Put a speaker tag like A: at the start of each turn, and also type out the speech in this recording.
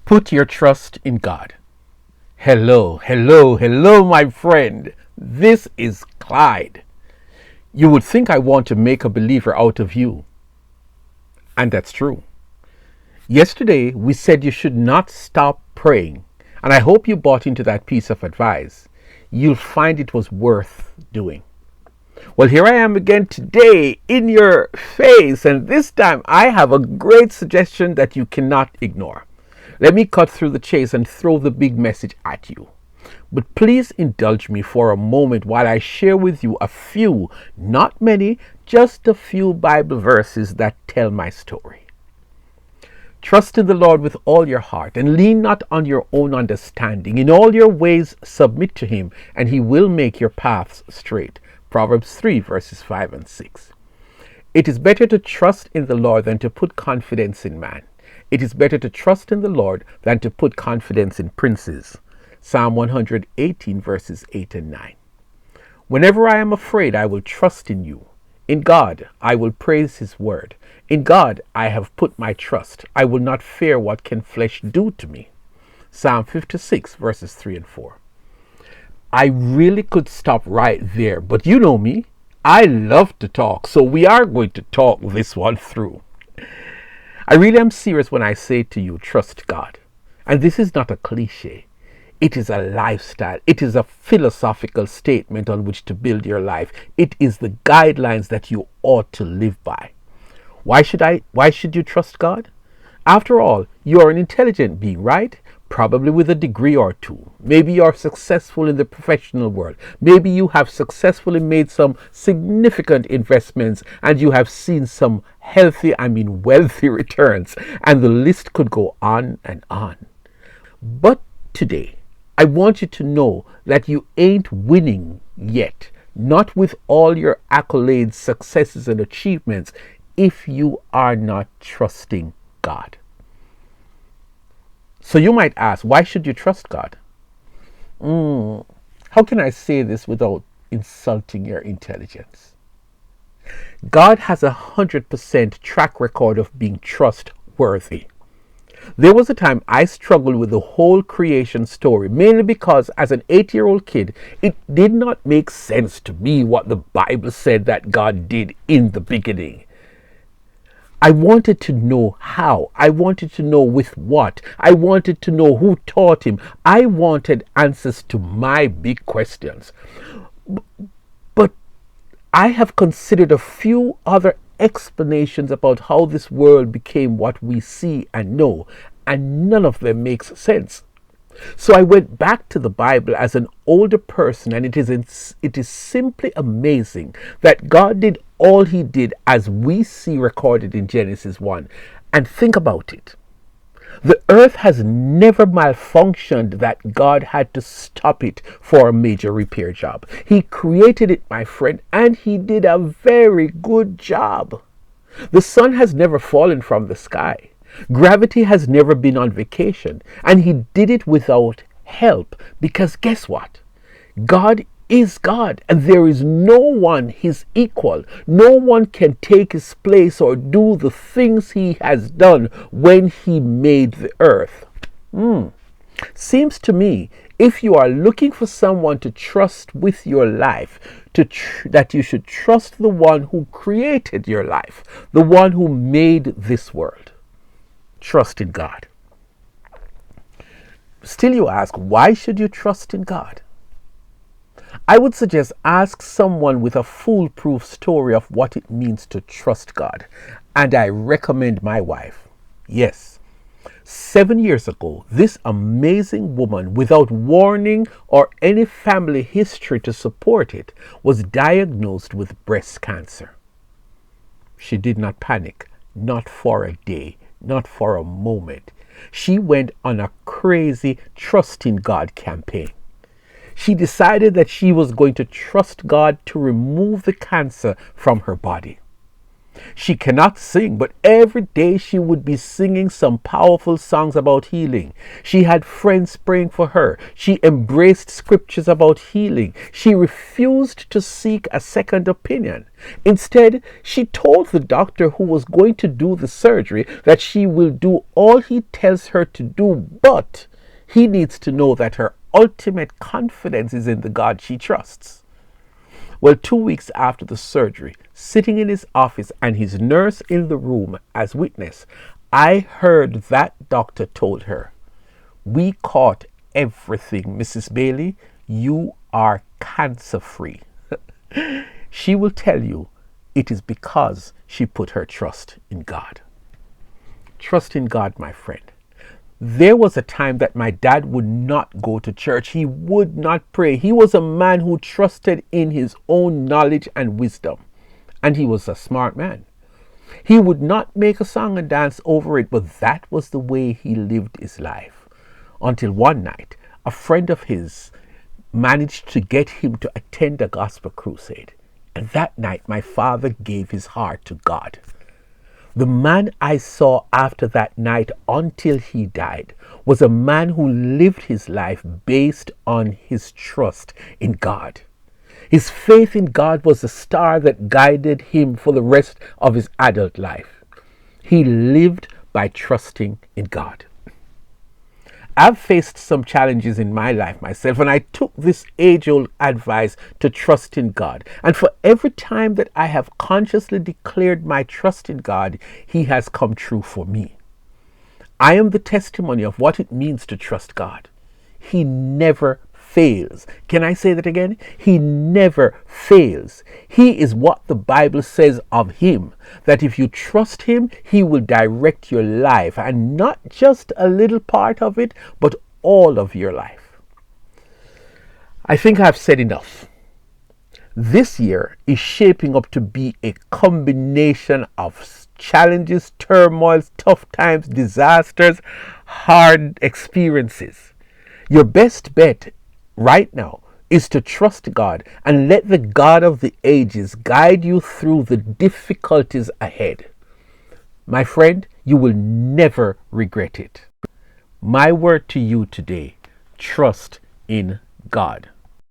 A: Put your trust in God. Hello, hello, hello, my friend. This is Clyde. You would think I want to make a believer out of you. And that's true. Yesterday, we said you should not stop praying. And I hope you bought into that piece of advice. You'll find it was worth doing. Well, here I am again today in your face. And this time I have a great suggestion that you cannot ignore. Let me cut through the chase and throw the big message at you. But please indulge me for a moment while I share with you a few, not many, just a few Bible verses that tell my story. Trust in the Lord with all your heart and lean not on your own understanding. In all your ways submit to him, and he will make your paths straight. Proverbs 3 verses 5 and 6. It is better to trust in the Lord than to put confidence in man. It is better to trust in the Lord than to put confidence in princes. Psalm 118 verses 8 and 9. Whenever I am afraid, I will trust in you. In God, I will praise his word. In God, I have put my trust. I will not fear what can flesh do to me. Psalm 56 verses 3 and 4. I really could stop right there, but you know me. I love to talk, so we are going to talk this one through. I really am serious when I say to you, trust God. And this is not a cliche. It is a lifestyle. It is a philosophical statement on which to build your life. It is the guidelines that you ought to live by. Why should you trust God? After all, you are an intelligent being, right? Probably with a degree or two. Maybe you are successful in the professional world. Maybe you have successfully made some significant investments and you have seen some wealthy returns. And the list could go on and on. But today, I want you to know that you ain't winning yet. Not with all your accolades, successes, and achievements if you are not trusting God. So you might ask, why should you trust God? How can I say this without insulting your intelligence? God has 100% track record of being trustworthy. There was a time I struggled with the whole creation story, mainly because as an 8-year-old kid, it did not make sense to me what the Bible said that God did in the beginning. I wanted to know how. I wanted to know with what. I wanted to know who taught him. I wanted answers to my big questions. But I have considered a few other explanations about how this world became what we see and know, and none of them makes sense. So I went back to the Bible as an older person, and it is simply amazing that God did all he did as we see recorded in Genesis 1. And think about it. The earth has never malfunctioned that God had to stop it for a major repair job. He created it, my friend, and he did a very good job. The sun has never fallen from the sky. Gravity has never been on vacation, and he did it without help, because guess what? God is God, and there is no one his equal. No one can take his place or do the things he has done when he made the earth. Seems to me, if you are looking for someone to trust with your life, that you should trust the one who created your life, the one who made this world. Trust in God. Still you ask, why should you trust in God? I would suggest ask someone with a foolproof story of what it means to trust God. And I recommend my wife. Yes, 7 years ago, this amazing woman, without warning or any family history to support it, was diagnosed with breast cancer. She did not panic, not for a day, not for a moment. She went on a crazy Trust in God campaign. She decided that she was going to trust God to remove the cancer from her body. She cannot sing, but every day she would be singing some powerful songs about healing. She had friends praying for her. She embraced scriptures about healing. She refused to seek a second opinion. Instead, she told the doctor who was going to do the surgery that she will do all he tells her to do, but he needs to know that her ultimate confidence is in the God she trusts. Well, 2 weeks after the surgery, sitting in his office and his nurse in the room as witness, I heard that doctor told her, "We caught everything, Mrs. Bailey. You are cancer free." She will tell you it is because she put her trust in God. Trust in God, my friend. There was a time that my dad would not go to church. He would not pray. He was a man who trusted in his own knowledge and wisdom. And he was a smart man. He would not make a song and dance over it, but that was the way he lived his life. Until one night, a friend of his managed to get him to attend a gospel crusade. And that night, my father gave his heart to God. The man I saw after that night until he died was a man who lived his life based on his trust in God. His faith in God was the star that guided him for the rest of his adult life. He lived by trusting in God. I've faced some challenges in my life myself, and I took this age-old advice to trust in God. And for every time that I have consciously declared my trust in God, He has come true for me. I am the testimony of what it means to trust God. He never fails. Can I say that again? He never fails. He is what the Bible says of Him, that if you trust Him, He will direct your life, and not just a little part of it, but all of your life. I think I've said enough. This year is shaping up to be a combination of challenges, turmoils, tough times, disasters, hard experiences. Your best bet right now is to trust God and let the God of the ages guide you through the difficulties ahead. My friend, you will never regret it. My word to you today, trust in God.